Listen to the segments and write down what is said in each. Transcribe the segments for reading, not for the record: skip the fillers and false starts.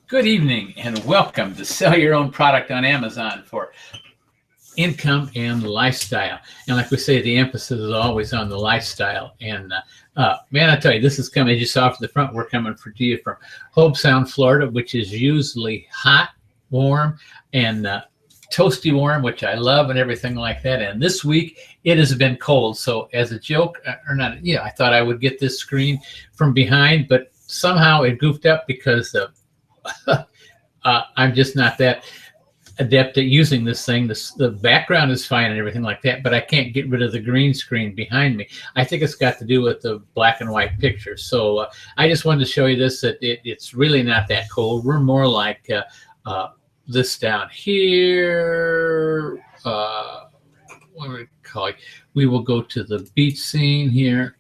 Good evening and welcome to Sell Your Own Product on Amazon for income and lifestyle. And like we say, the emphasis is always on the lifestyle. And man, I tell you, this is coming, as you saw from the front, we're coming to you from Hobe Sound, Florida, which is usually hot, warm, and toasty warm, which I love and everything like that. And this week it has been cold. So as a joke, or not, yeah, I thought I would get this screen from behind, but somehow it goofed up because I'm just not that adept at using this thing. The background is fine and everything like that, but I can't get rid of the green screen behind me. I think it's got to do with the black and white picture. So I just wanted to show you this, that it's really not that cold. We're more like this down here. What do we call it? We will go to the beach scene here.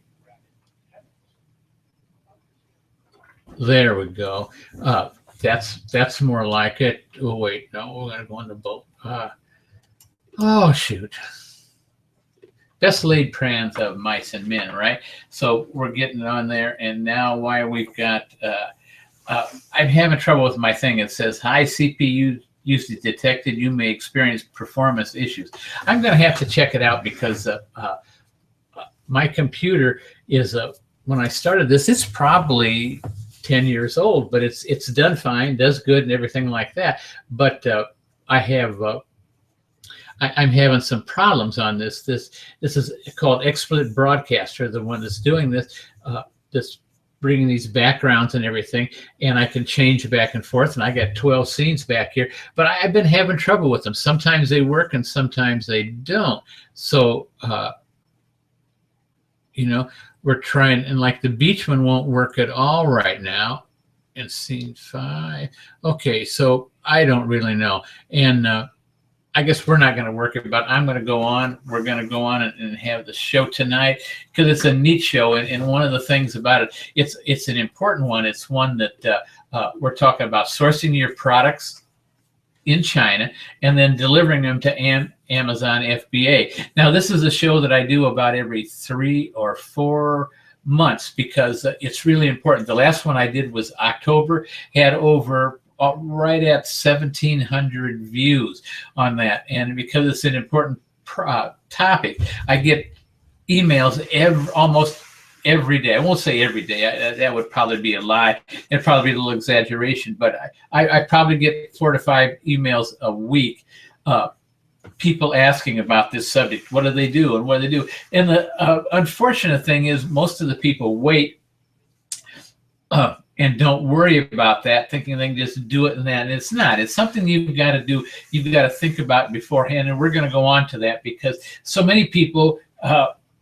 There we go. That's more like it. Oh wait, no, we're gonna go on the boat. Oh shoot. Best laid plans of mice and men, right? So we're getting on there, and now why we've got I'm having trouble with my thing. It says high CPU usage detected. You may experience performance issues. I'm gonna have to check it out because my computer is when I started this, it's probably 10 years old, but it's done fine, does good and everything like that. But I'm having some problems on this. This is called XSplit Broadcaster, the one that's doing this, just bringing these backgrounds and everything, and I can change back and forth, and I got 12 scenes back here, but I've been having trouble with them. Sometimes they work and sometimes they don't. So, you know, we're trying, and like the beach one won't work at all right now in scene 5. Okay, so I don't really know. And I guess we're not going to work it, but I'm going to go on. We're going to go on and have the show tonight because it's a neat show. And one of the things about it, it's an important one. It's one that we're talking about sourcing your products in China and then delivering them to Amazon FBA. Now, this is a show that I do about every 3 or 4 months because it's really important. The last one I did was October, had over right at 1,700 views on that. And because it's an important topic, I get emails almost every day. I won't say every day. That would probably be a lie. It'd probably be a little exaggeration, but I probably get 4 to 5 emails a week. People asking about this subject. What do they do and what do they do? And the unfortunate thing is most of the people wait and don't worry about that, thinking they can just do it and that. And it's not. It's something you've got to do. You've got to think about beforehand. And we're going to go on to that because so many people,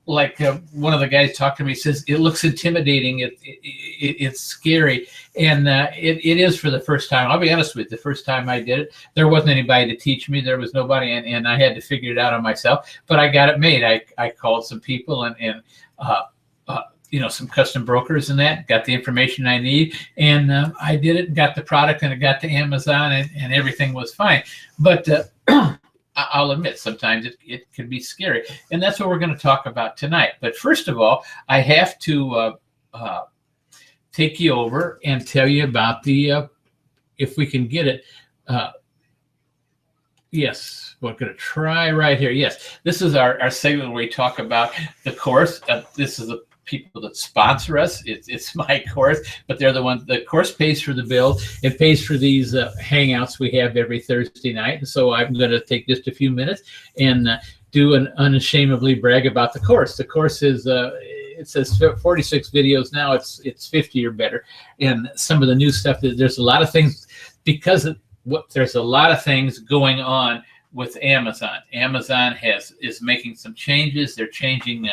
like one of the guys talked to me, says it looks intimidating. It's scary. And it is for the first time. I'll be honest with you, the first time I did it, there wasn't anybody to teach me. There was nobody, and I had to figure it out on myself. But I got it made. I called some people and you know, some custom brokers and that, got the information I need, and I did it and got the product, and it got to Amazon, and everything was fine. But I'll admit, sometimes it can be scary. And that's what we're going to talk about tonight. But first of all, I have to take you over and tell you about the, if we can get it, yes, we're going to try right here. Yes, this is our segment where we talk about the course. This is the people that sponsor us. It's my course, but they're the ones. The course pays for the bill. It pays for these hangouts we have every Thursday night. And so I'm going to take just a few minutes and do an unashamedly brag about the course. The course is it says 46 videos now. It's 50 or better. And some of the new stuff, there's a lot of things because there's a lot of things going on with Amazon. Amazon is making some changes. They're changing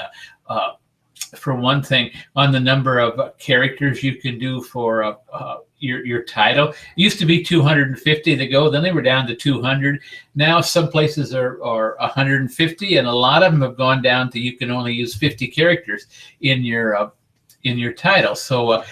for one thing, on the number of characters you can do for your title. It used to be 250 to go, then they were down to 200. Now some places are 150, and a lot of them have gone down to you can only use 50 characters in your title. So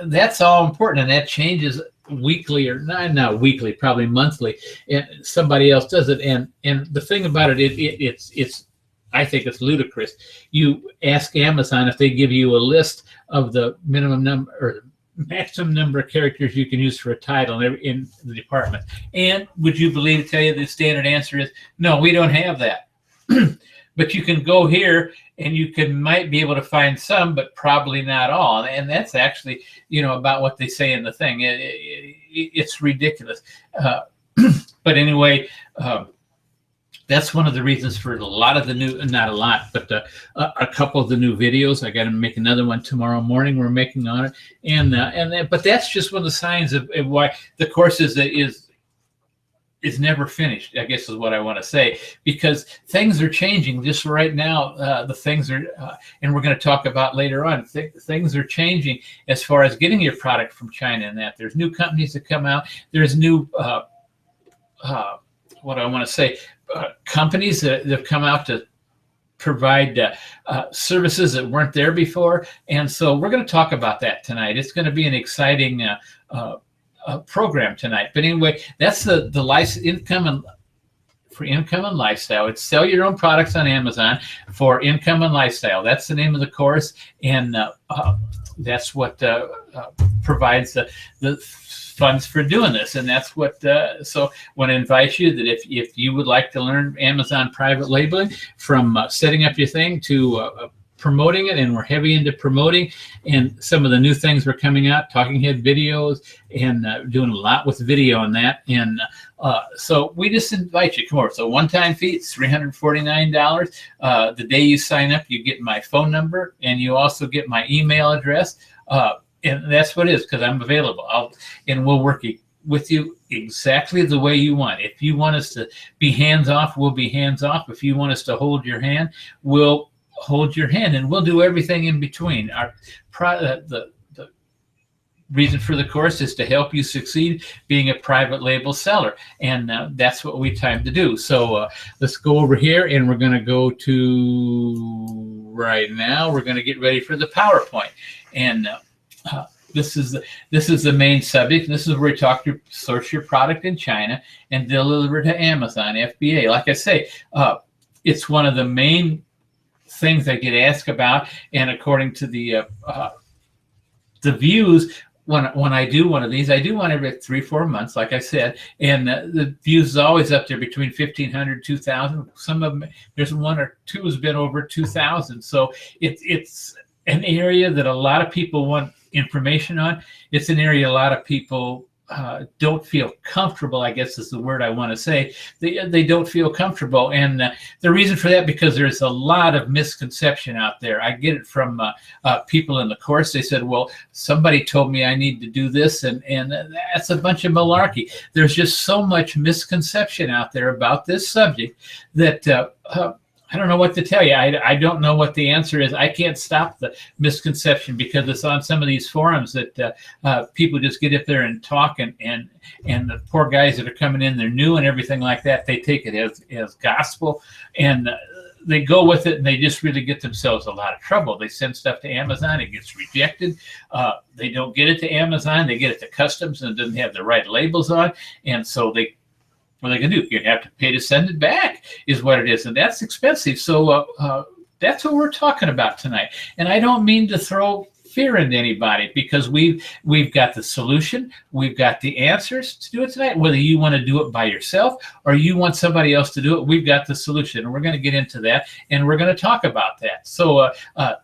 that's all important, and that changes weekly, or not weekly, probably monthly, and somebody else does it. And the thing about it, it's I think it's ludicrous. You ask Amazon if they give you a list of the minimum number or maximum number of characters you can use for a title in the department. And would you believe, tell you the standard answer is, no, we don't have that. But you can go here and you might be able to find some, but probably not all. And that's actually, about what they say in the thing. It's ridiculous. But anyway, that's one of the reasons for a lot of the new, not a lot, but a couple of the new videos. I got to make another one tomorrow morning. We're making on it, but that's just one of the signs of why the course is never finished, I guess is what I want to say, because things are changing just right now. The things are, and we're going to talk about later on, things are changing as far as getting your product from China and that. There's new companies that come out. There's new, what I want to say, companies that have come out to provide services that weren't there before. And so we're going to talk about that tonight. It's going to be an exciting program tonight. But anyway, that's the income and lifestyle. It's sell your own products on Amazon for income and lifestyle. That's the name of the course, and that's what provides the funds for doing this. And that's what so I want to invite you that if you would like to learn Amazon private labeling, from setting up your thing to promoting it, and we're heavy into promoting, and some of the new things we're coming out, talking head videos, and doing a lot with video on that. And so we just invite you, come over. So one-time fee, it's $349. The day you sign up, you get my phone number, and you also get my email address. And that's what it is, because I'm available. And we'll work with you exactly the way you want. If you want us to be hands-off, we'll be hands-off. If you want us to hold your hand, we'll hold your hand, and we'll do everything in between. The reason for the course is to help you succeed being a private label seller, and that's what we time to do. So let's go over here, and we're going to go to right now. We're going to get ready for the PowerPoint, and this is the main subject. This is where we talk to source your product in China and deliver to Amazon, FBA. Like I say, it's one of the main things I get asked about, and according to the views, when I do one of these, I do one every 3-4 months, like I said, and the views is always up there between 1,500, 2,000. Some of them, there's one or two has been over 2,000. So it's an area that a lot of people want information on. It's an area a lot of people don't feel comfortable, I guess is the word I want to say. They don't feel comfortable, and the reason for that, because there's a lot of misconception out there. I get it from people in the course. They said, well, somebody told me I need to do this, and that's a bunch of malarkey. There's just so much misconception out there about this subject that I don't know what to tell you. I don't know what the answer is. I can't stop the misconception, because it's on some of these forums that people just get up there and talk, and the poor guys that are coming in, they're new and everything like that, they take it as gospel, and they go with it, and they just really get themselves a lot of trouble. They send stuff to Amazon, it gets rejected. They don't get it to Amazon, they get it to customs, and it doesn't have the right labels on, and so what are they going to do? You have to pay to send it back, is what it is, and that's expensive. So that's what we're talking about tonight. And I don't mean to throw fear into anybody, because we've got the solution, we've got the answers to do it tonight. Whether you want to do it by yourself or you want somebody else to do it, we've got the solution, and we're going to get into that, and we're going to talk about that. So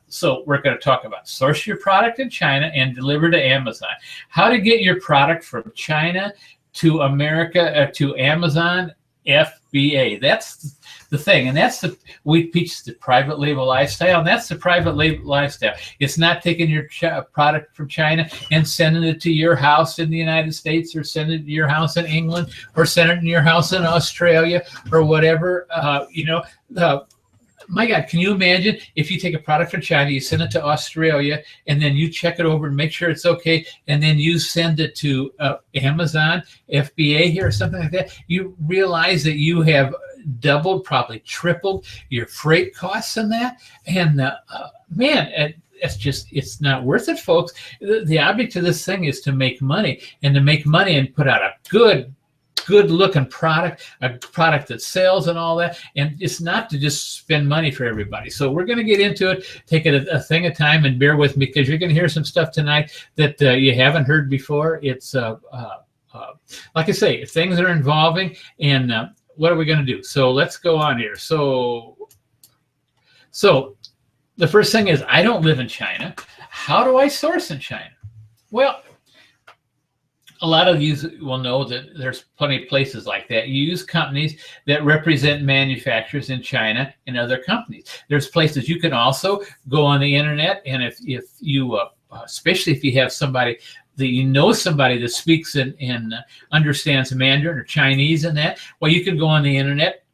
so we're going to talk about source your product in China and deliver to Amazon. How to get your product from China to America, to Amazon, FBA. That's the thing, and we teach the private label lifestyle, and that's the private label lifestyle. It's not taking your product from China and sending it to your house in the United States, or sending it to your house in England, or sending it to your house in Australia, or whatever. My God, can you imagine if you take a product from China, you send it to Australia, and then you check it over and make sure it's okay, and then you send it to Amazon, FBA here, or something like that? You realize that you have doubled, probably tripled your freight costs in that, and man, it's not worth it, folks. The object of this thing is to make money, and to make money and put out a good good looking product, a product that sells and all that. And it's not to just spend money for everybody. So we're going to get into it, take it a thing at a time, and bear with me because you're going to hear some stuff tonight that you haven't heard before. It's like I say, things are involving, and what are we going to do? So let's go on here. So the first thing is, I don't live in China. How do I source in China? Well, a lot of you will know that there's plenty of places like that. You use companies that represent manufacturers in China and other companies. There's places you can also go on the internet, and if you, especially if you have somebody that you know, somebody that speaks and understands Mandarin or Chinese and that, well, you can go on the internet,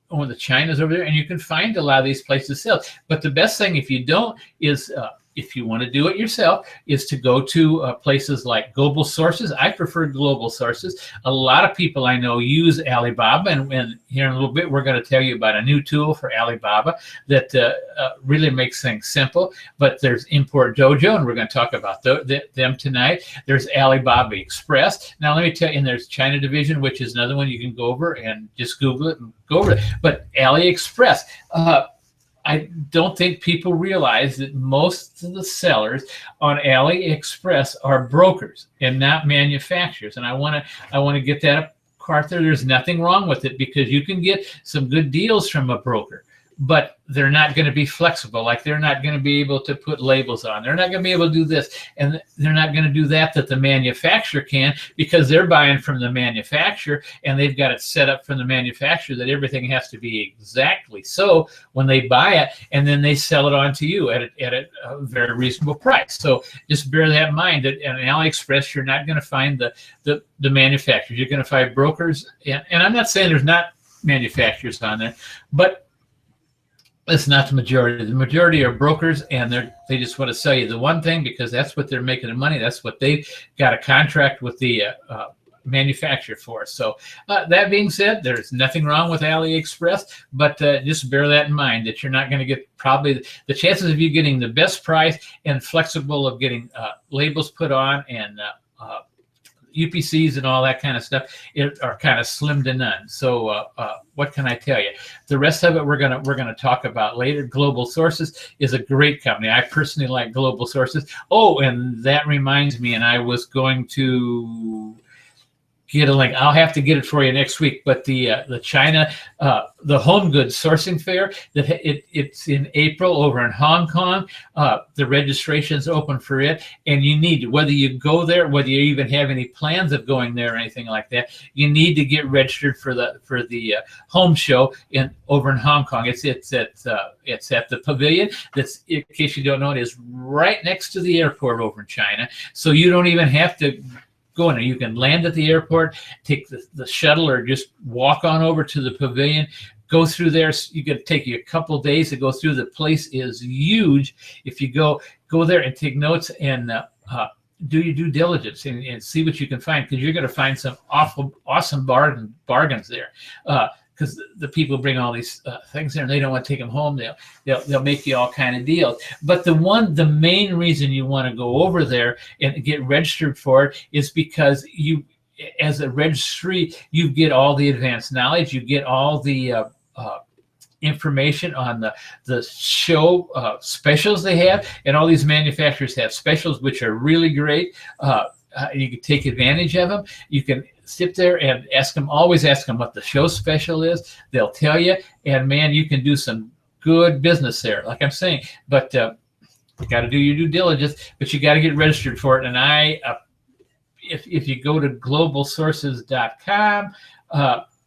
or the China's over there, and you can find a lot of these places sell. But the best thing, if you don't, is if you want to do it yourself, is to go to places like global sources. I prefer global sources. A lot of people I know use Alibaba, and here in a little bit, we're going to tell you about a new tool for Alibaba that really makes things simple. But there's Import Dojo, and we're going to talk about them tonight. There's Alibaba Express. Now, let me tell you, and there's China Division, which is another one you can go over and just Google it and go over it. But AliExpress, I don't think people realize that most of the sellers on AliExpress are brokers and not manufacturers. And I want to get that apart there. There's nothing wrong with it because you can get some good deals from a broker, but they're not going to be flexible. Like, they're not going to be able to put labels on. They're not going to be able to do this, and they're not going to do that the manufacturer can, because they're buying from the manufacturer, and they've got it set up from the manufacturer that everything has to be exactly so when they buy it, and then they sell it on to you at a very reasonable price. So just bear that in mind, that on AliExpress, you're not going to find the manufacturers. You're going to find brokers, and I'm not saying there's not manufacturers on there, but it's not the majority. The majority are brokers, and they just want to sell you the one thing because that's what they're making the money. That's what they've got a contract with the manufacturer for. So that being said, there's nothing wrong with AliExpress, but just bear that in mind, that you're not going to get, probably the chances of you getting the best price and flexible of getting labels put on and UPCs and all that kind of stuff are kind of slim to none. So what can I tell you? The rest of it we're gonna talk about later. Global Sources is a great company. I personally like Global Sources. Oh, and that reminds me, and I was going to get a link. I'll have to get it for you next week. But the China, the home goods sourcing fair, it's in April over in Hong Kong. The registration's open for it, and you need, whether you go there, whether you even have any plans of going there or anything like that, you need to get registered for the home show over in Hong Kong. It's at the pavilion. That's, in case you don't know, it is right next to the airport over in China. So you don't even have to go in there. You can land at the airport, take the shuttle, or just walk on over to the pavilion, go through there. You could take you a couple of days to go through. The place is huge. If you go there and take notes and do your due diligence and see what you can find, because you're going to find some awesome bargains there. Because the people bring all these things there and they don't want to take them home. They'll make you all kind of deals. But the main reason you want to go over there and get registered for it is because you, as a registry, you get all the advanced knowledge, you get all the information on the show specials they have, and all these manufacturers have specials which are really great. You can take advantage of them. You can sit there and always ask them what the show special is. They'll tell you, and man, you can do some good business there, like I'm saying. But you got to do your due diligence, but you got to get registered for it. And if you go to globalsources.com,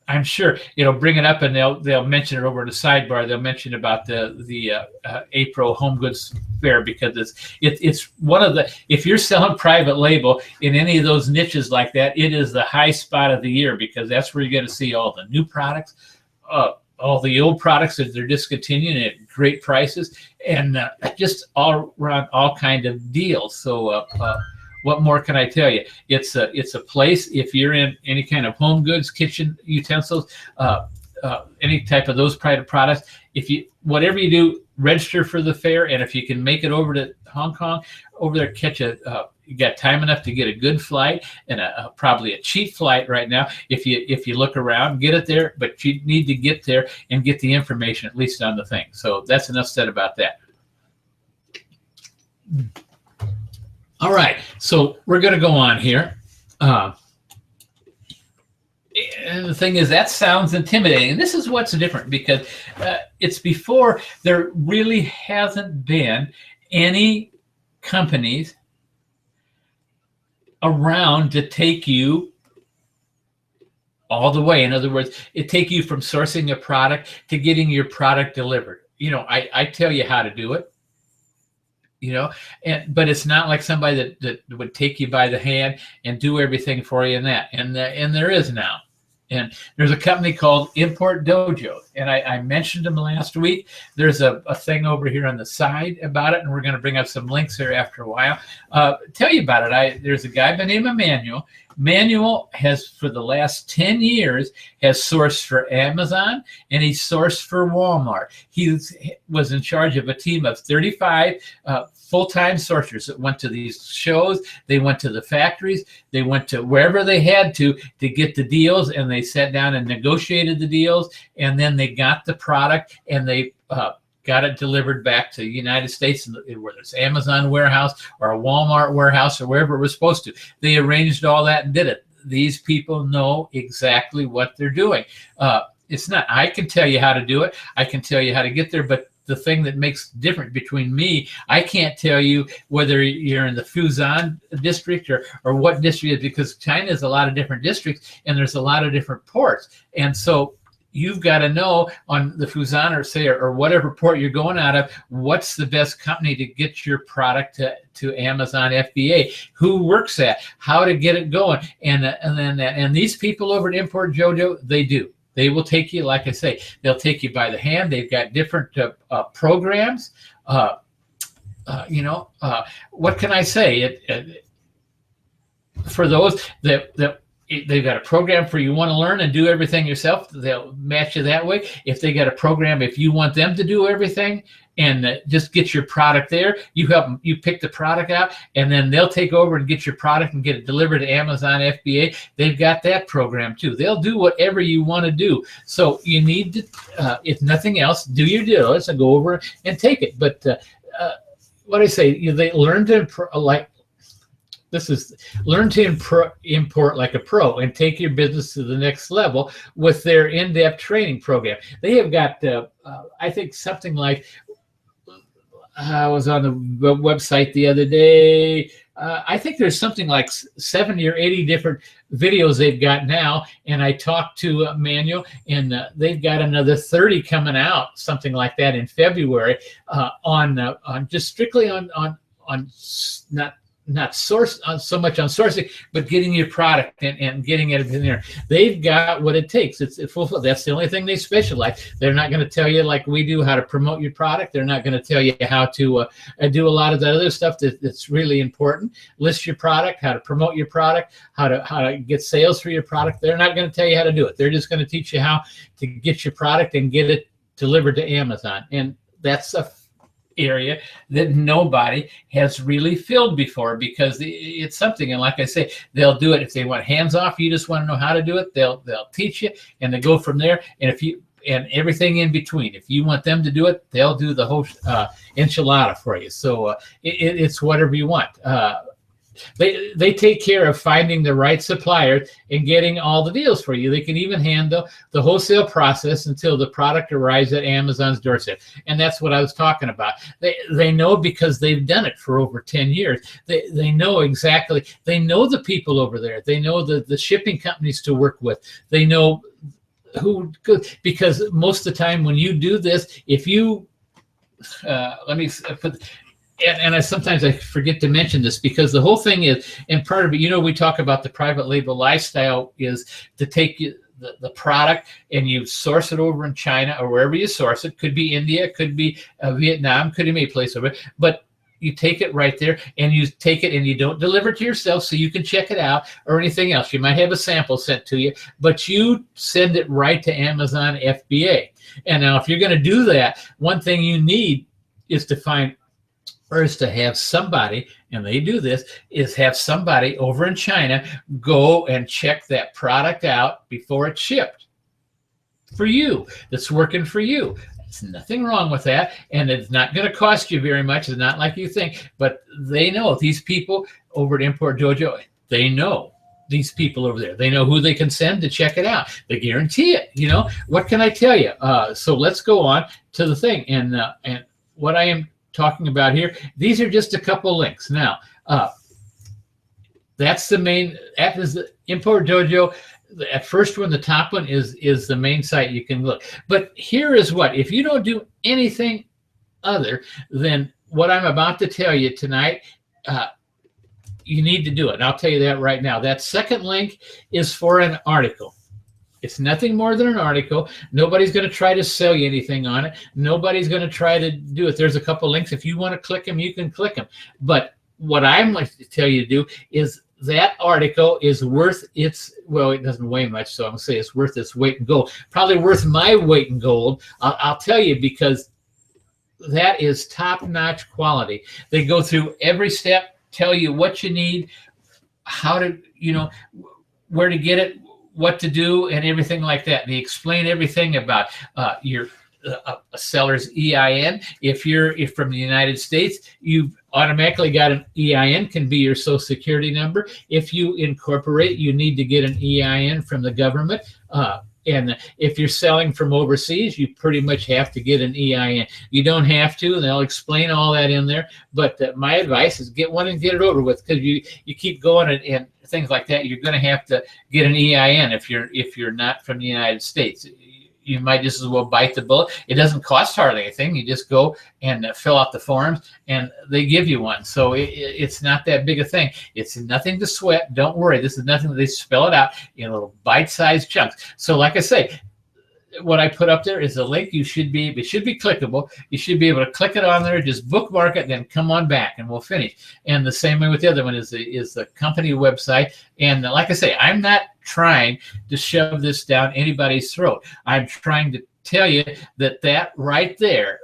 I'm sure it'll bring it up, and they'll mention it over in the sidebar. They'll mention about the April Home Goods Fair, because it's one of the, if you're selling private label in any of those niches like that, it is the high spot of the year, because that's where you're going to see all the new products, all the old products that they're discontinuing at great prices, and just all around all kind of deals. So what more can I tell you? It's a place, if you're in any kind of home goods, kitchen utensils, any type of those private products, whatever you do, register for the fair, and if you can make it over to Hong Kong, over there, catch a you got time enough to get a good flight and probably a cheap flight right now. If you look around, get it there, but you need to get there and get the information at least on the thing. So that's enough said about that. All right, so we're going to go on here. And the thing is, that sounds intimidating. This is what's different, because it's before there really hasn't been any companies around to take you all the way. In other words, it take you from sourcing a product to getting your product delivered. You know, I tell you how to do it. You know, but it's not like somebody that would take you by the hand and do everything for you and there is now. And there's a company called Import Dojo, and I mentioned them last week. There's a thing over here on the side about it, and we're going to bring up some links here after a while. Tell you about it. There's a guy by the name of Manuel. Manuel has, for the last 10 years, has sourced for Amazon, and he's sourced for Walmart. He was in charge of a team of 35 full-time sourcers that went to these shows. They went to the factories. They went to wherever they had to get the deals, and they sat down and negotiated the deals, and then they got the product, and they got it delivered back to the United States, whether it's Amazon warehouse or a Walmart warehouse or wherever it was supposed to. They arranged all that and did it. These people know exactly what they're doing. It's not, I can tell you how to do it. I can tell you how to get there, but the thing that makes different between me, I can't tell you whether you're in the Fuzhou district or what district, because China has a lot of different districts and there's a lot of different ports. And so you've got to know on the Fuzhou or whatever port you're going out of, what's the best company to get your product to Amazon FBA, who works at, how to get it going. And these people over at Import Dojo, they do. They will take you, like I say, they'll take you by the hand. They've got different programs. What can I say? For those that they've got a program for you want to learn and do everything yourself, they'll match you that way. If they got a program, if you want them to do everything and just get your product there, you help them, you pick the product out, and then they'll take over and get your product and get it delivered to Amazon FBA. They've got that program too. They'll do whatever you want to do. So you need to, if nothing else, do your deals and go over and take it. But what I say, they learn to learn to import like a pro and take your business to the next level with their in-depth training program. They have got, I think, something like, I was on the website the other day. I think there's something like 70 or 80 different videos they've got now. And I talked to Manuel, and they've got another 30 coming out, something like that, in February, on just strictly on not source so much on sourcing, but getting your product and getting it in there. They've got what it takes. It's full. That's the only thing they specialize. They're not going to tell you, like we do, how to promote your product. They're not going to tell you how to do a lot of that other stuff that's really important. List your product, how to promote your product, how to get sales for your product. They're not going to tell you how to do it. They're just going to teach you how to get your product and get it delivered to Amazon. And that's a area that nobody has really filled before, because it's something, and like I say, they'll do it. If they want hands off, you just want to know how to do it, they'll teach you, and they go from there. And everything in between, if you want them to do it, they'll do the whole enchilada for you. So it's whatever you want. They take care of finding the right suppliers and getting all the deals for you. They can even handle the wholesale process until the product arrives at Amazon's doorstep. And that's what I was talking about. They know, because they've done it for over 10 years. They know exactly. They know the people over there. They know the shipping companies to work with. They know who could, because most of the time when you do this, if you let me put. And sometimes I forget to mention this, because the whole thing is, and part of it, we talk about the private label lifestyle is to take the product and you source it over in China or wherever you source it. Could be India, could be Vietnam, could be any place over, but you take it right there and you take it and you don't deliver it to yourself so you can check it out or anything else. You might have a sample sent to you, but you send it right to Amazon FBA. And now if you're going to do that, one thing you need is to find is to have somebody, and they do this, is have somebody over in China go and check that product out before it's shipped for you, that's working for you. There's nothing wrong with that, and it's not going to cost you very much. It's not like you think, but they know, these people over at Import Dojo, they know these people over there. They know who they can send to check it out. They guarantee it. You know, what can I tell you? So let's go on to the thing, and what I am talking about here, these are just a couple links. Now, that's the main, that is the Import Dojo. At first one, the top one is the main site you can look. But here is what, if you don't do anything other than what I'm about to tell you tonight, you need to do it. And I'll tell you that right now. That second link is for an article. It's nothing more than an article. Nobody's going to try to sell you anything on it. Nobody's going to try to do it. There's a couple links. If you want to click them, you can click them. But what I'm going to tell you to do is that article is worth its, well, it doesn't weigh much, so I'm going to say it's worth its weight in gold. Probably worth my weight in gold. I'll tell you, because that is top-notch quality. They go through every step, tell you what you need, how to, you know, where to get it, what to do, and everything like that. They explain everything about your a seller's EIN. If you're from the United States, you've automatically got an EIN, can be your social security number. If you incorporate, you need to get an EIN from the government. And if you're selling from overseas, you pretty much have to get an EIN. You don't have to, and they'll explain all that in there. But my advice is get one and get it over with, because you keep going and things like that, you're going to have to get an EIN if you're not from the United States. You might just as well bite the bullet. It doesn't cost hardly anything. You just go and fill out the forms, and they give you one. So it's not that big a thing. It's nothing to sweat. Don't worry. This is nothing. They spell it out in little bite-sized chunks. So like I say, what I put up there is a link. It should be clickable. You should be able to click it on there, just bookmark it, then come on back, and we'll finish. And the same way with the other one is the company website. And like I say, I'm not trying to shove this down anybody's throat. I'm trying to tell you that right there,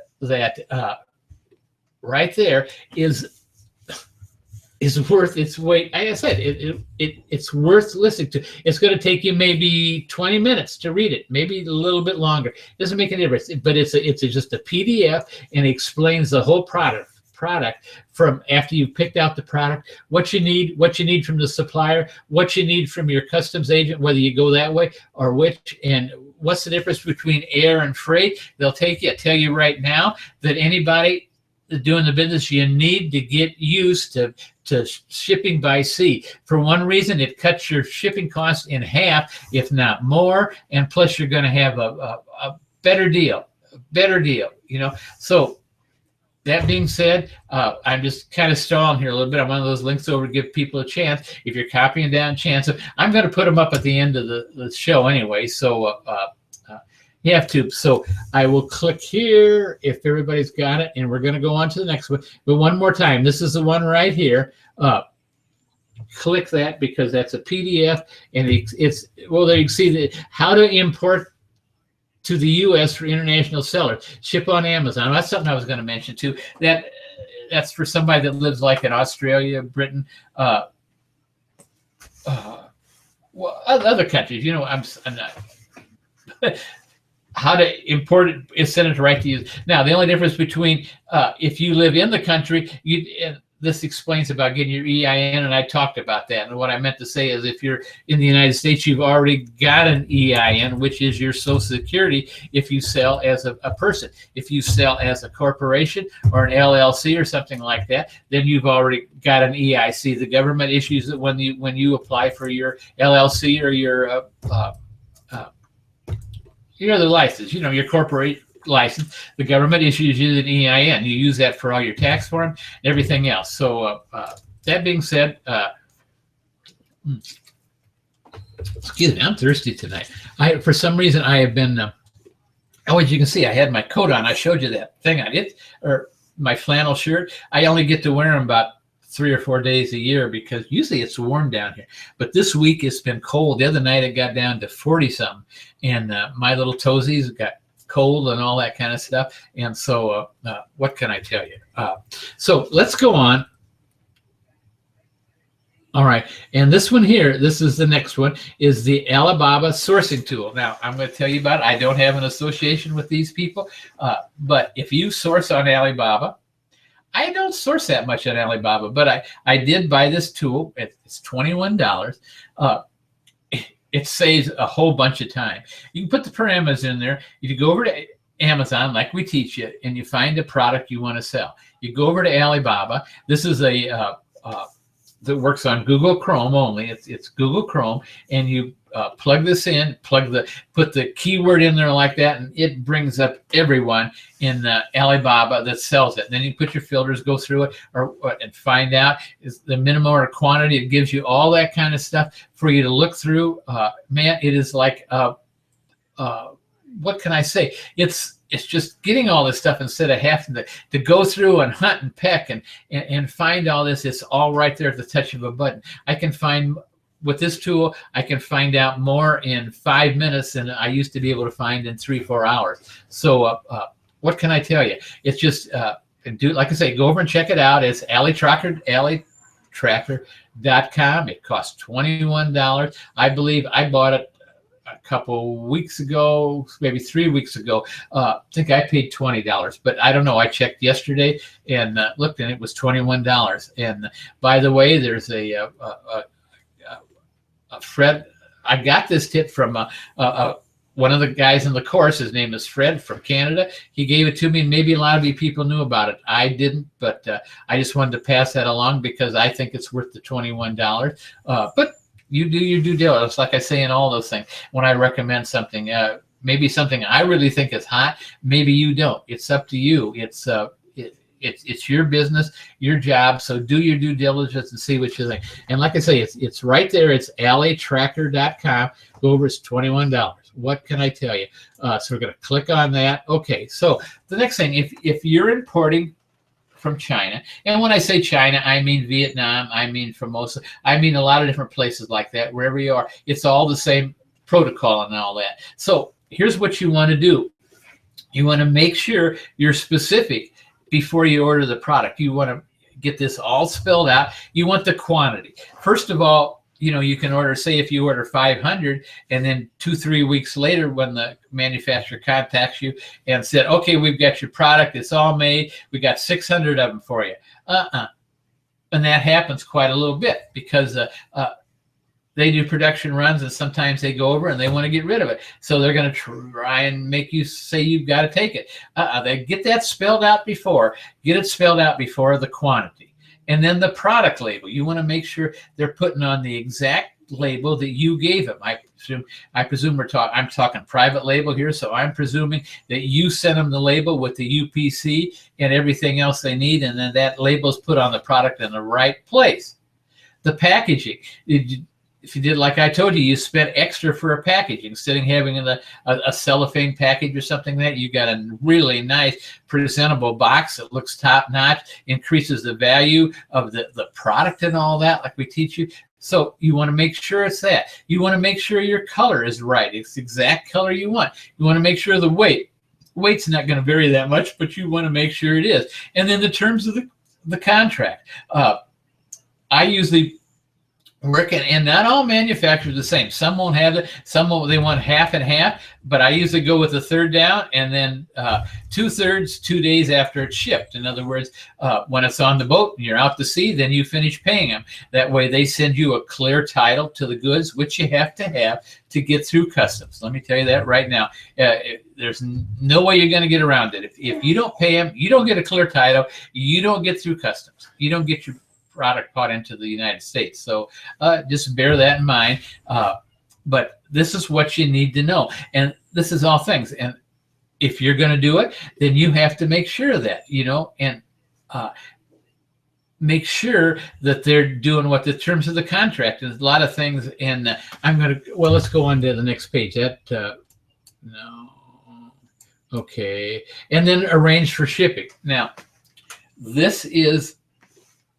right there is worth its weight. Like I said, it's worth listening to. It's going to take you maybe 20 minutes to read it, maybe a little bit longer. It doesn't make any difference. But it's just a PDF, and it explains the whole product from after you've picked out the product, what you need from the supplier, what you need from your customs agent, whether you go that way or which, and what's the difference between air and freight. They'll tell you right now that anybody doing the business, you need to get used to shipping by sea. For one reason, it cuts your shipping costs in half, if not more, and plus you're going to have a better deal, you know. So that being said, I'm just kind of stalling here a little bit. I'm one of those links over to give people a chance. If you're copying down, I'm going to put them up at the end of the show anyway, so you have to. So I will click here if everybody's got it, and we're going to go on to the next one. But one more time, this is the one right here. Click that, because that's a PDF, and it's well, there you can see how to import to the U.S. for international sellers. Ship on Amazon. That's something I was going to mention too. That's for somebody that lives like in Australia, Britain, well, other countries. You know, I'm not. How to import it is send it right to you. Now, the only difference between if you live in the country, this explains about getting your EIN, and I talked about that. And what I meant to say is, if you're in the United States, you've already got an EIN, which is your Social Security if you sell as a person. If you sell as a corporation or an LLC or something like that, then you've already got an EIC. The government issues it when you apply for your LLC or your other license, you know, your corporate license. The government issues you an EIN. You use that for all your tax form and everything else. So that being said, excuse me, I'm thirsty tonight. For some reason, I have been, as you can see, I had my coat on. I showed you that thing on it, or my flannel shirt. I only get to wear them about 3 or 4 days a year, because usually it's warm down here. But this week it's been cold. The other night it got down to 40 something, and my little toesies got cold and all that kind of stuff. And so what can I tell you? So let's go on. All right, and this one here, this is the next one, is the Alibaba sourcing tool. Now, I'm going to tell you about it. I don't have an association with these people, but if you source on Alibaba, I don't source that much on Alibaba, but I did buy this tool. It's $21. It saves a whole bunch of time. You can put the parameters in there. You can go over to Amazon, like we teach you, and you find a product you want to sell. You go over to Alibaba. This is a that works on Google Chrome only. It's Google Chrome, and you plug this in, put the keyword in there like that, and it brings up everyone in Alibaba that sells it. And then you put your filters, go through it, and find out is the minimum order quantity. It gives you all that kind of stuff for you to look through. Man, it is like what can I say? It's just getting all this stuff instead of having to go through and hunt and peck and find all this. It's all right there at the touch of a button. I can find, with this tool, I can find out more in 5 minutes than I used to be able to find in 3-4 hours. So what can I tell you? It's just, like I say, go over and check it out. It's alitracker.com. It costs $21. I believe I bought it a couple weeks ago, maybe 3 weeks ago. I think I paid $20, but I don't know. I checked yesterday and looked, and it was $21. And by the way, there's a Fred. I got this tip from one of the guys in the course. His name is Fred from Canada. He gave it to me. Maybe a lot of you people knew about it. I didn't, but I just wanted to pass that along because I think it's worth the $21. But you do your due diligence, like I say in all those things. When I recommend something, maybe something I really think is hot, maybe you don't. It's up to you. It's your business, your job. So do your due diligence and see what you think. And like I say, it's right there. It's alitracker.com. Go over. It's $21. What can I tell you? So we're going to click on that. Okay. So the next thing, if you're importing from China, and when I say China, I mean Vietnam, I mean Formosa, I mean a lot of different places like that. Wherever you are, it's all the same protocol and all that. So here's what you want to do. You want to make sure you're specific before you order the product. You want to get this all spelled out. You want the quantity. First of all, you can order, say if you order 500, and then 2-3 weeks later when the manufacturer contacts you and said, okay, we've got your product, it's all made, we got 600 of them for you. And that happens quite a little bit because they do production runs, and sometimes they go over and they want to get rid of it. So they're going to try and make you say you've got to take it. They get that spelled out before. Get it spelled out before, the quantity. And then the product label. You want to make sure they're putting on the exact label that you gave them. I presume I'm talking private label here, so I'm presuming that you sent them the label with the UPC and everything else they need, and then that label is put on the product in the right place. The packaging. If you did like I told you, you spent extra for a package. Instead of having a cellophane package or something like that, you got a really nice, presentable box that looks top-notch, increases the value of the product and all that, like we teach you. So you want to make sure it's that. You want to make sure your color is right. It's the exact color you want. You want to make sure the weight. Weight's not going to vary that much, but you want to make sure it is. And then the terms of the contract. I usually working, and not all manufacturers are the same. Some won't have it. Some they want half and half. But I usually go with a third down and then 2/3 2 days after it's shipped. In other words, when it's on the boat and you're out to sea, then you finish paying them. That way, they send you a clear title to the goods, which you have to get through customs. Let me tell you that right now. There's no way you're going to get around it. If you don't pay them, you don't get a clear title. You don't get through customs. You don't get your product brought into the United States. So just bear that in mind. But this is what you need to know. And this is all things. And if you're going to do it, then you have to make sure of that, and make sure that they're doing what the terms of the contract. There's a lot of things. And let's go on to the next page. No. Okay. And then arrange for shipping. Now,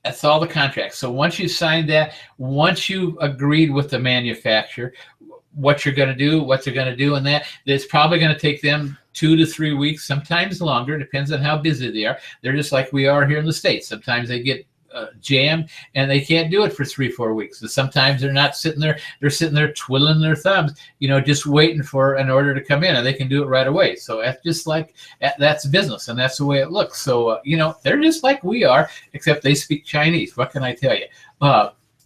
that's all the contracts. So once you signed that, once you agreed with the manufacturer what you're going to do, what they're going to do, and that, it's probably going to take them 2 to 3 weeks, sometimes longer. Depends on how busy they are. They're just like we are here in the States. Sometimes they get jammed and they can't do it for 3-4 weeks. And sometimes they're not sitting there. They're sitting there twiddling their thumbs, just waiting for an order to come in, and they can do it right away. So that's just like that's business, and that's the way it looks. So they're just like we are, except they speak Chinese. What can I tell you?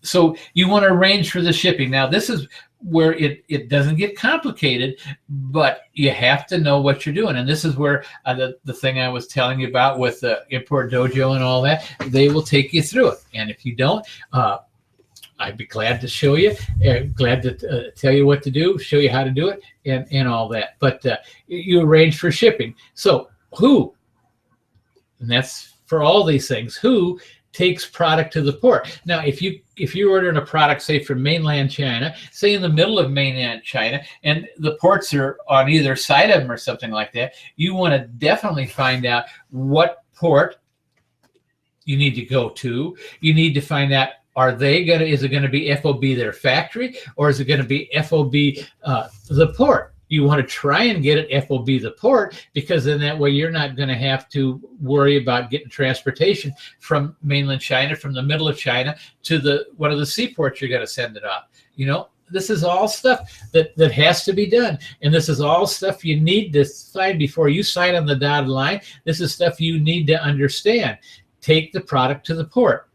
So you want to arrange for the shipping. Now this is where it doesn't get complicated, but you have to know what you're doing. And this is where the thing I was telling you about with the Import Dojo and all that, they will take you through it. And if you don't, I'd be glad to show you, glad to tell you what to do, show you how to do it, and all that. But you arrange for shipping. So who, and that's for all these things, who takes product to the port. Now, if you're ordering a product, say from mainland China, say in the middle of mainland China, and the ports are on either side of them or something like that, you want to definitely find out what port you need to go to. You need to find out, is it going to be FOB their factory, or is it going to be FOB the port? You want to try and get it FOB the port, because then that way you're not going to have to worry about getting transportation from mainland China, from the middle of China to one of the seaports you're going to send it off. This is all stuff that has to be done. And this is all stuff you need to sign before you sign on the dotted line. This is stuff you need to understand. Take the product to the port.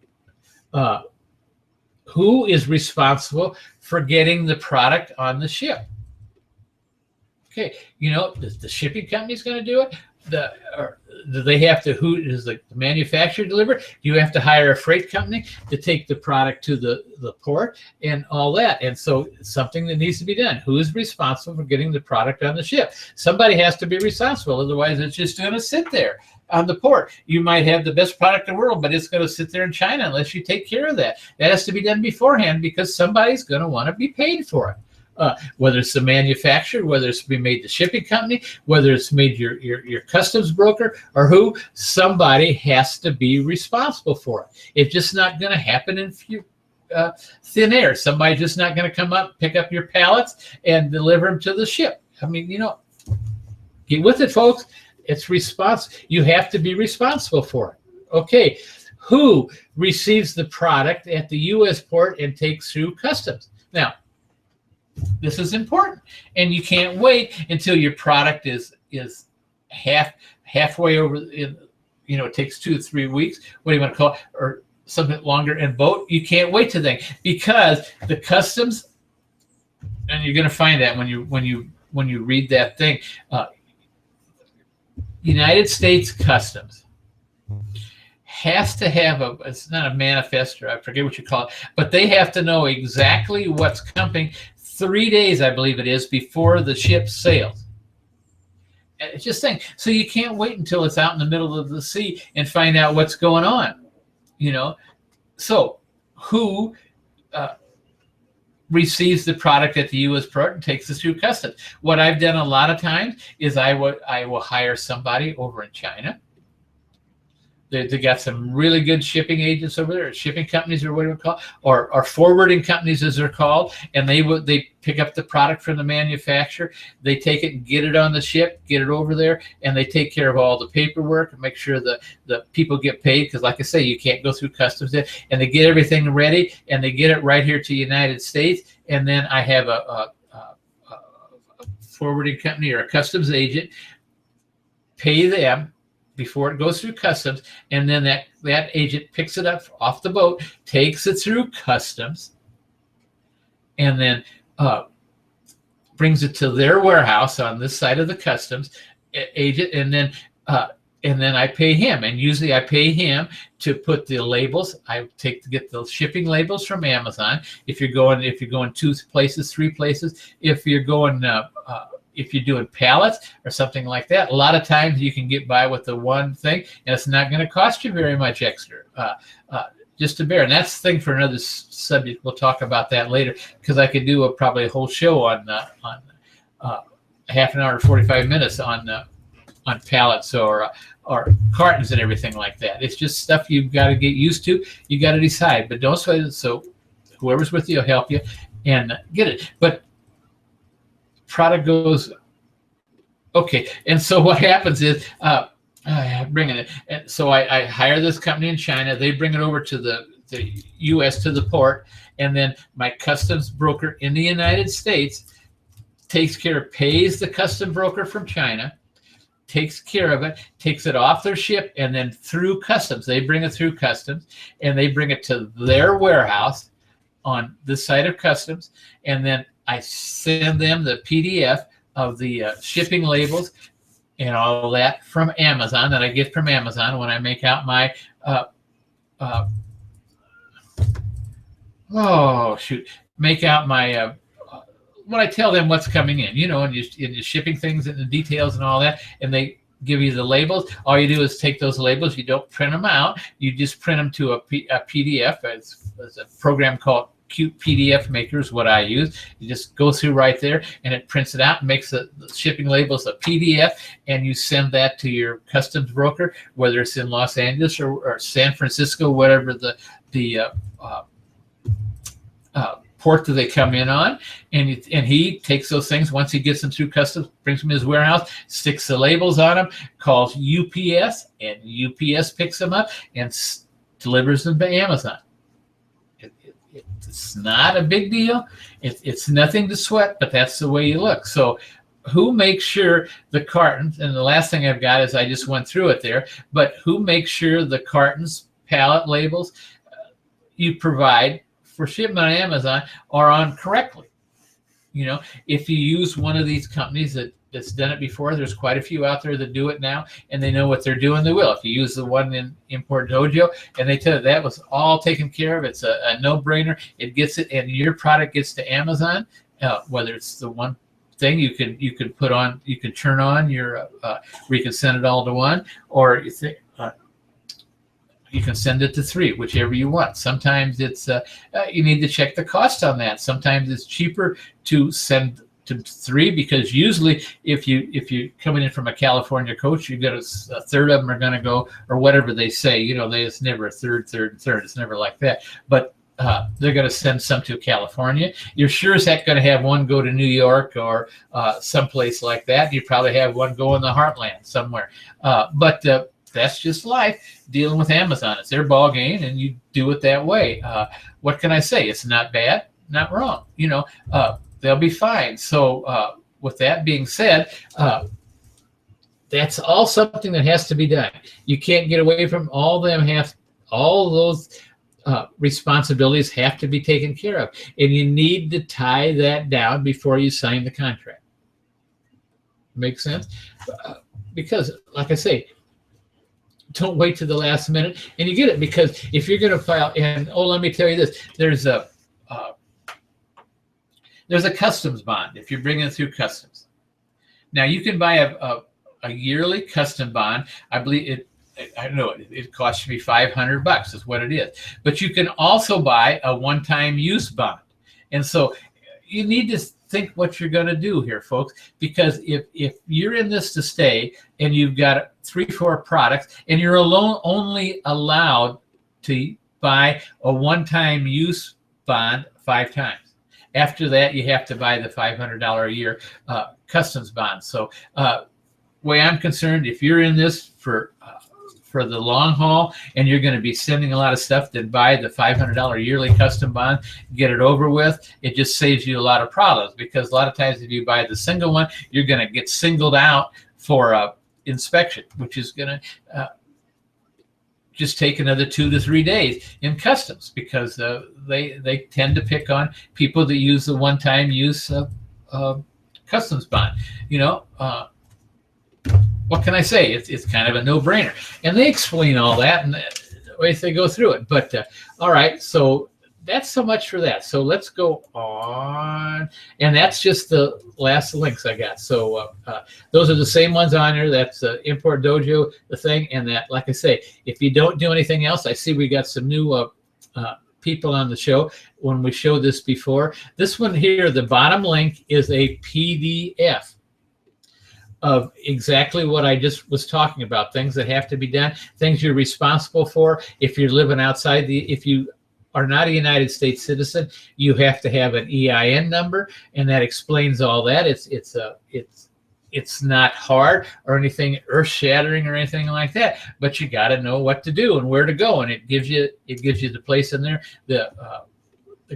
Who is responsible for getting the product on the ship? Okay, the shipping company's going to do it. Do they have to? Who is the manufacturer deliver? Do you have to hire a freight company to take the product to the port and all that? And so it's something that needs to be done. Who is responsible for getting the product on the ship? Somebody has to be responsible. Otherwise, it's just going to sit there on the port. You might have the best product in the world, but it's going to sit there in China unless you take care of that. That has to be done beforehand, because somebody's going to want to be paid for it. Whether it's the manufacturer, whether it's being made the shipping company, whether it's made your customs broker, or who, somebody has to be responsible for it. It's just not going to happen in thin air. Somebody's just not going to come up, pick up your pallets, and deliver them to the ship. I mean, get with it, folks. It's you have to be responsible for it. Okay, who receives the product at the U.S. port and takes through customs? Now, this is important, and you can't wait until your product is halfway over. It takes 2 to 3 weeks. What do you want to call it, or something longer in boat? You can't wait to then, because the customs, and you're going to find that when you read that thing. United States Customs has to have it's not a manifest, or I forget what you call it, but they have to know exactly what's coming 3 days, I believe it is, before the ship sails. It's just saying, so you can't wait until it's out in the middle of the sea and find out what's going on, So who receives the product at the U.S. port and takes it through customs? What I've done a lot of times is I will hire somebody over in China. They got some really good shipping agents over there, or shipping companies, or whatever call, or forwarding companies as they're called, and they pick up the product from the manufacturer. They take it and get it on the ship, get it over there, and they take care of all the paperwork and make sure the people get paid, because, like I say, you can't go through customs there. And they get everything ready, and they get it right here to the United States. And then I have a forwarding company or a customs agent pay them before it goes through customs, and then that agent picks it up off the boat, takes it through customs, and then brings it to their warehouse on this side of the customs agent, and then I pay him. And usually I pay him to put the labels. I get the shipping labels from Amazon. If you're going 2 places, 3 places, if you're going if you're doing pallets or something like that, a lot of times you can get by with the one thing, and it's not going to cost you very much extra, just to bear. And that's the thing for another subject. We'll talk about that later, because I could do probably a whole show on half an hour, 45 minutes on pallets or cartons and everything like that. It's just stuff you've got to get used to. You got to decide, but don't sweat it. So whoever's with you will help you and get it. But product goes Okay, and so what happens is, bringing it, and so I hire this company in China. They bring it over to the U.S. to the port, and then my customs broker in the United States takes care of, pays the custom broker from China, takes care of it, takes it off their ship, and then through customs, they bring it through customs, and they bring it to their warehouse on this side of customs, and then I send them the PDF of the shipping labels and all that from Amazon, that I get from Amazon when I make out my make out my when I tell them what's coming in, and you're shipping things and the details and all that, and they give you the labels. All you do is take those labels. You don't print them out. You just print them to a PDF. It's a program called Cute PDF Maker is what I use. You just go through right there, and it prints it out and makes the shipping labels a PDF, and you send that to your customs broker, whether it's in Los Angeles or San Francisco, whatever the port that they come in on, and he takes those things once he gets them through customs, brings them to his warehouse, sticks the labels on them, calls UPS, and UPS picks them up and delivers them to Amazon. It's not a big deal. It's nothing to sweat, but that's the way you look. So who makes sure the cartons, and the last thing I've got is I just went through it there, but who makes sure the cartons, pallet labels you provide for shipment on Amazon are on correctly? If you use one of these companies that's done it before, there's quite a few out there that do it now, and they know what they're doing, they will. If you use the one in Import Dojo, and they tell you that was all taken care of, it's a no-brainer. It gets it, and your product gets to Amazon, whether it's the one thing you can put on, you can turn on your, where you can send it all to one, or you can send it to 3, whichever you want. Sometimes it's you need to check the cost on that. Sometimes it's cheaper to send to 3, because usually if you coming in from a California coach, you got a third of them are going to go, or whatever they say. It's never a third. It's never like that. But they're going to send some to California. You're sure as heck going to have one go to New York or someplace like that. You probably have one go in the heartland somewhere. But that's just life, dealing with Amazon. It's their ball game, and you do it that way. What can I say? It's not bad, not wrong. They'll be fine. So with that being said, that's all something that has to be done. You can't get away from all those responsibilities have to be taken care of, and you need to tie that down before you sign the contract. Make sense? Because, like I say, don't wait to the last minute and you get it, because if you're going to file, and let me tell you this, there's a customs bond if you're bringing it through customs. Now you can buy a yearly custom bond. I believe I don't know, it costs me $500 is what it is. But you can also buy a one-time use bond. And so you need to think what you're going to do here, folks, because if you're in this to stay and you've got 3-4 products and you're only allowed to buy a one-time use bond 5 times. After that, you have to buy the $500 a year customs bond. So way I'm concerned, if you're in this for the long haul and you're going to be sending a lot of stuff, then buy the $500 yearly custom bond, get it over with. It just saves you a lot of problems, because a lot of times if you buy the single one, you're going to get singled out for inspection, which is going to just take another 2 to 3 days in customs, because they tend to pick on people that use the one-time use customs bond. What can I say? It's kind of a no-brainer, and they explain all that and the ways they go through it. But all right, so that's so much for that. So let's go on, and that's just the last links I got. So those are the same ones on here. That's Import Dojo, the thing, and that, like I say, if you don't do anything else, I see we got some new people on the show. When we showed this before, this one here, the bottom link is a PDF of exactly what I just was talking about, things that have to be done, things you're responsible for. If you're living outside if you are not a United States citizen, you have to have an EIN number, and that explains all that. It's it's not hard or anything earth-shattering or anything like that, but you got to know what to do and where to go, and it gives you the place in there, the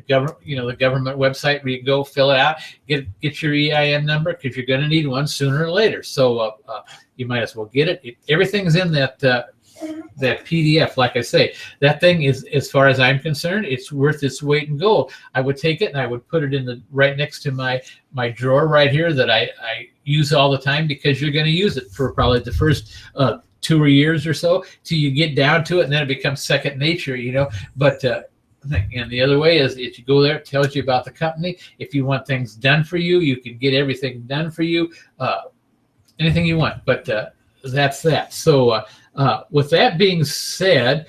government, the government website where you go fill it out, get your EIN number, because you're going to need one sooner or later. So you might as well get it. Everything's in that PDF. Like I say, that thing is, as far as I'm concerned, it's worth its weight in gold. I would take it and I would put it in right next to my drawer right here that I use all the time, because you're going to use it for probably the first 2 years or so till you get down to it, and then it becomes second nature, But and the other way is, if you go there, it tells you about the company. If you want things done for you, you can get everything done for you, anything you want. But that's that. So with that being said,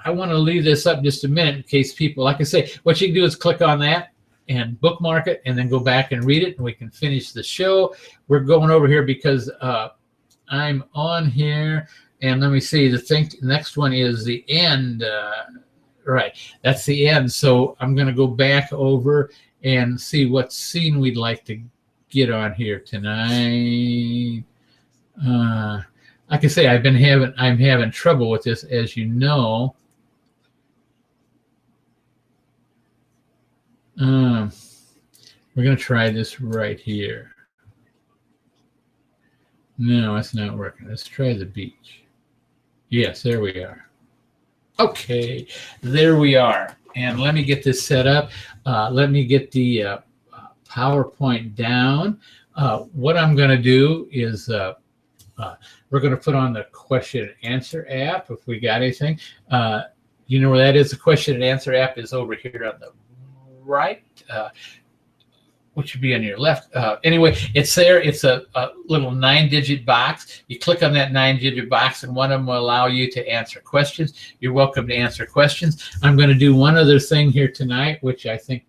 I want to leave this up just a minute in case people, like I say, what you can do is click on that and bookmark it, and then go back and read it, and we can finish the show. We're going over here because I'm on here, and let me see. The next one is the end. Right, that's the end. So I'm going to go back over and see what scene we'd like to get on here tonight. Like I say, I'm having trouble with this, as you know. We're going to try this right here. No, it's not working. Let's try the beach. Yes, there we are. Okay, there we are. And let me get this set up. Let me get the PowerPoint down. What I'm going to do is we're going to put on the question and answer app if we got anything. You know where that is? The question and answer app is over here on the right, which would be on your left. Anyway, it's there. It's a little 9-digit box. You click on that 9-digit box, and one of them will allow you to answer questions. You're welcome to answer questions. I'm going to do one other thing here tonight, which I think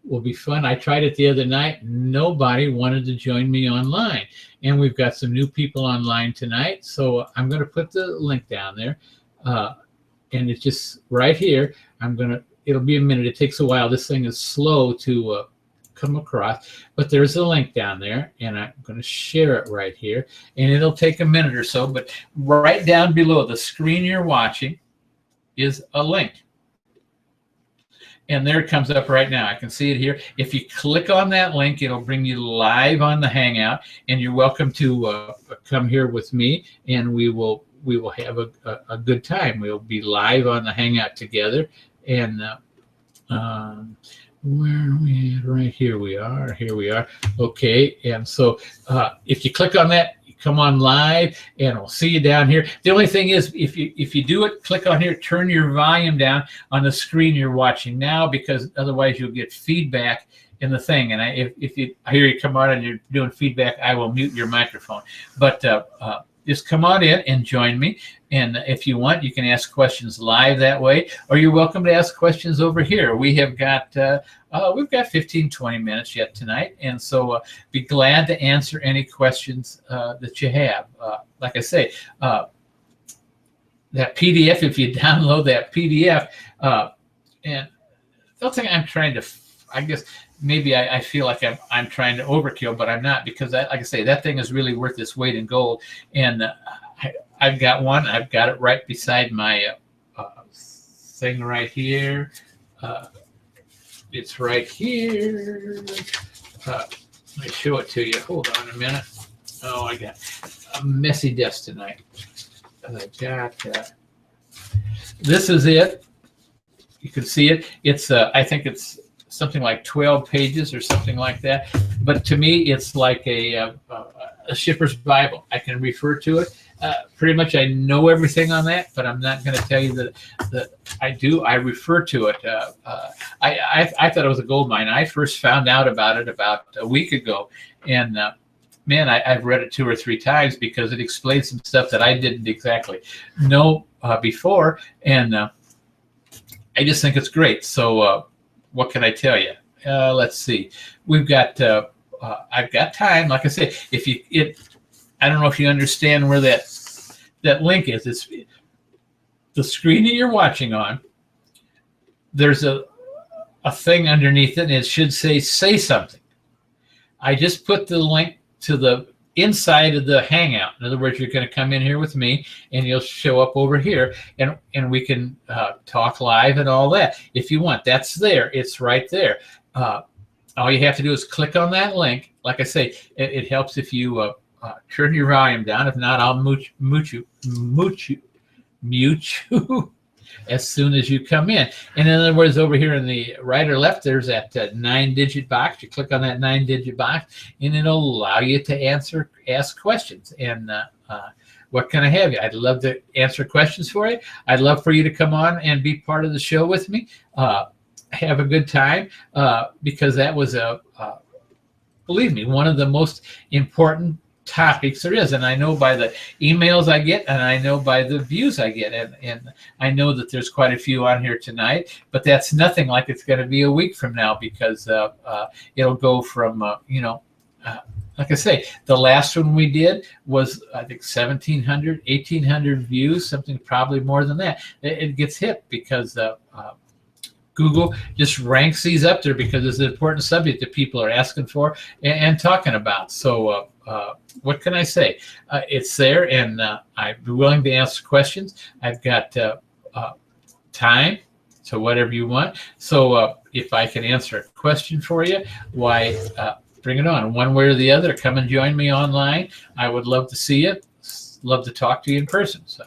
will be fun. I tried it the other night. Nobody wanted to join me online, and we've got some new people online tonight. So I'm going to put the link down there, and it's just right here. It'll be a minute. It takes a while. This thing is slow to come across, but there's a link down there, and I'm going to share it right here, and it'll take a minute or so. But right down below the screen you're watching is a link, and there it comes up right now. I can see it here. If you click on that link, it'll bring you live on the Hangout, and you're welcome to come here with me, and we will have a good time. We'll be live on the Hangout together. And where are we at? Right here we are. Here we are. Okay. And so if you click on that, you come on live, and we'll see you down here. The only thing is, if you do it, click on here, turn your volume down on the screen you're watching now, because otherwise you'll get feedback in the thing. And if I hear you come on and you're doing feedback, I will mute your microphone. But just come on in and join me. And if you want, you can ask questions live that way, or you're welcome to ask questions over here. We have got we've got 15-20 minutes yet tonight, and so be glad to answer any questions that you have. Like I say, that PDF, if you download that PDF, and don't think I'm trying to, I guess maybe I feel like I'm trying to overkill, but I'm not, because like I say, that thing is really worth its weight in gold. And I've got one. I've got it right beside my thing right here. It's right here. Let me show it to you. Hold on a minute. Oh, I got a messy desk tonight. I got this is it. You can see it. It's I think it's something like 12 pages or something like that. But to me, it's like a shipper's Bible. I can refer to it. Pretty much I know everything on that, but I'm not going to tell you that I do. I refer to it. I thought it was a gold mine. I first found out about it about a week ago. And man, I've read it 2 or 3 times, because it explains some stuff that I didn't exactly know before. And I just think it's great. So what can I tell you? Let's see. We've got, I've got time. Like I say, I don't know if you understand where that link is. It's the screen that you're watching on. There's a thing underneath it, and it should say something. I just put the link to the inside of the Hangout. In other words, you're going to come in here with me, and you'll show up over here, and we can talk live and all that if you want. That's there. It's right there. All you have to do is click on that link. Like I say, it helps if you turn your volume down. If not, I'll mute you as soon as you come in. And in other words, over here in the right or left, there's that 9-digit box. You click on that 9-digit box, and it'll allow you to ask questions. And what can I have you? I'd love to answer questions for you. I'd love for you to come on and be part of the show with me. Have a good time, because that was believe me, one of the most important topics there is. And I know by the emails I get, and I know by the views I get, and I know that there's quite a few on here tonight, but that's nothing like it's going to be a week from now, because it'll go from like I say, the last one we did was, I think, 1,700, 1,800 views, something probably more than that. It gets hit because Google just ranks these up there because it's an important subject that people are asking for and talking about. So what can I say? It's there, and I'd be willing to answer questions. I've got time, so whatever you want. So if I can answer a question for you, why, bring it on. One way or the other, come and join me online. I would love to see you. Love to talk to you in person. So.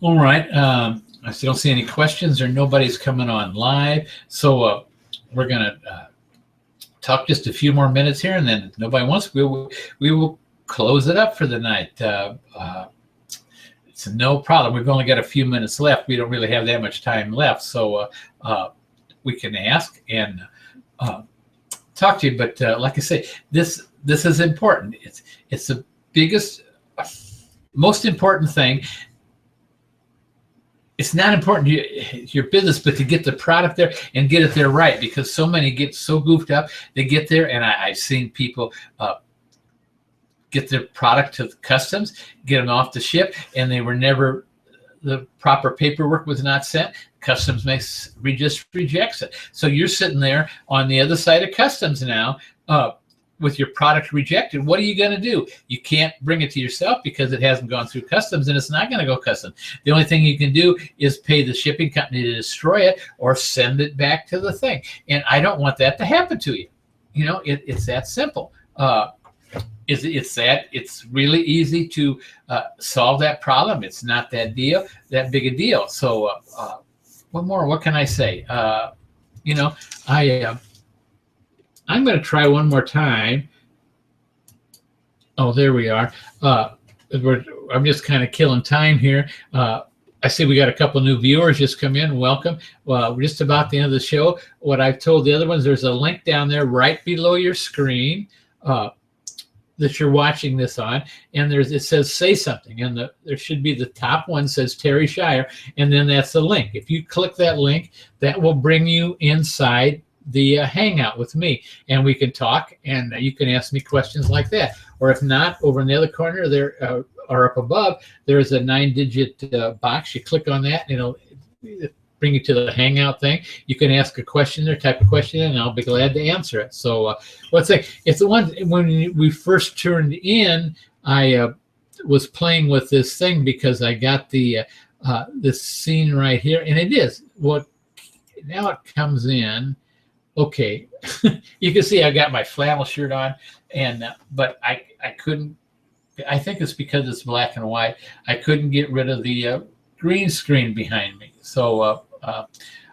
All right. I still don't see any questions, or nobody's coming on live. So we're going to talk just a few more minutes here, and then if nobody wants, we will close it up for the night. It's no problem. We've only got a few minutes left. We don't really have that much time left. So we can ask and talk to you. But like I say, this is important. It's the biggest, most important thing. It's not important to your business, but to get the product there and get it there right, because so many get so goofed up. They get there, and I've seen people get their product to customs, get them off the ship, and they were never, the proper paperwork was not sent. Customs just rejects it. So you're sitting there on the other side of customs now, with your product rejected. What are you going to do? You can't bring it to yourself because it hasn't gone through customs, and it's not going to go customs. The only thing you can do is pay the shipping company to destroy it or send it back to the thing. And I don't want that to happen to you. You know, it's that simple. It's really easy to solve that problem. It's not that big a deal. So what can I say? I'm going to try one more time. Oh, there we are. I'm just kind of killing time here. I see we got a couple new viewers just come in. Welcome. Well, we're just about the end of the show. What I've told the other ones, there's a link down there right below your screen that you're watching this on, and it says say something, and there should be the top one says Terry Shire, and then that's the link. If you click that link, that will bring you inside the Hangout with me, and we can talk, and you can ask me questions like that. Or if not, over in the other corner there, or up above, there's a 9-digit box. You click on that, and it'll bring you to the Hangout thing. You can ask a question there, type a question in, and I'll be glad to answer it. So let's say it's the one when we first turned in, I was playing with this thing because I got the this scene right here, and it is what now it comes in. Okay, you can see I got my flannel shirt on, and but I couldn't. I think it's because it's black and white. I couldn't get rid of the green screen behind me. So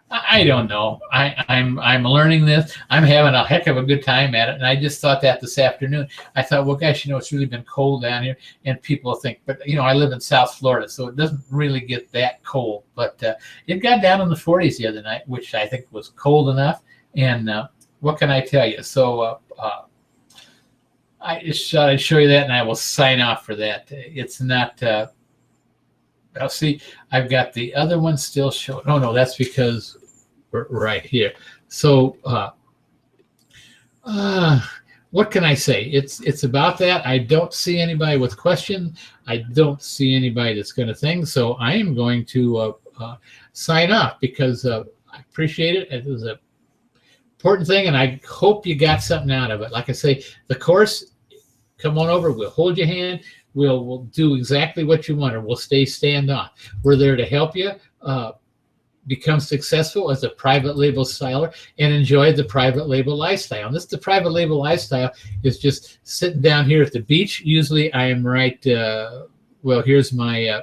I don't know. I'm learning this. I'm having a heck of a good time at it, and I just thought that this afternoon. I thought, well, gosh, it's really been cold down here, and people think, but I live in South Florida, so it doesn't really get that cold. But it got down in the 40s the other night, which I think was cold enough. And what can I tell you? So I just thought I'd show you that, and I will sign off for that. It's not. I'll see. I've got the other one still showing. Oh no, that's because we're right here. So what can I say? It's about that. I don't see anybody with questions. I don't see anybody that's going to think. So I am going to sign off because I appreciate it. It was an important thing, and I hope you got something out of it. Like I say, the course, come on over. We'll hold your hand. We'll do exactly what you want, or we'll stand on. We're there to help you become successful as a private label seller and enjoy the private label lifestyle. And the private label lifestyle is just sitting down here at the beach. Usually I am right, well, here's my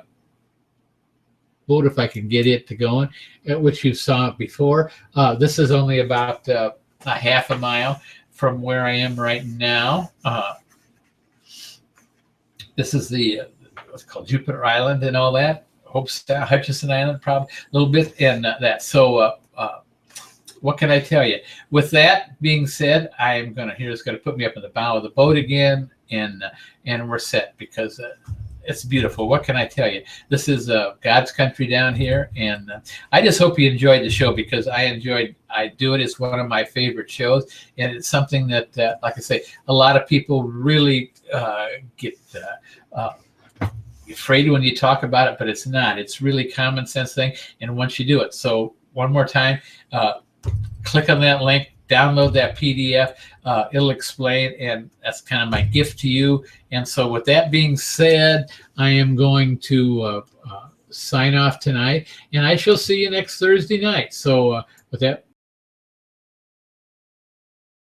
boat if I can get it to going, which you saw before. This is only about a half a mile from where I am right now. This is the what's called Jupiter Island and all that. Hutchinson Island, probably a little bit, and that. So, what can I tell you? With that being said, I'm gonna here's gonna put me up in the bow of the boat again, and we're set because it's beautiful. What can I tell you? This is God's country down here, and I just hope you enjoyed the show because I do it. It's one of my favorite shows, and it's something that, like I say, a lot of people really get afraid when you talk about it, but it's not. It's really common sense thing, and once you do it. So one more time, click on that link, download that PDF. It'll explain, and that's kind of my gift to you. And so with that being said, I am going to sign off tonight, and I shall see you next Thursday night. So with that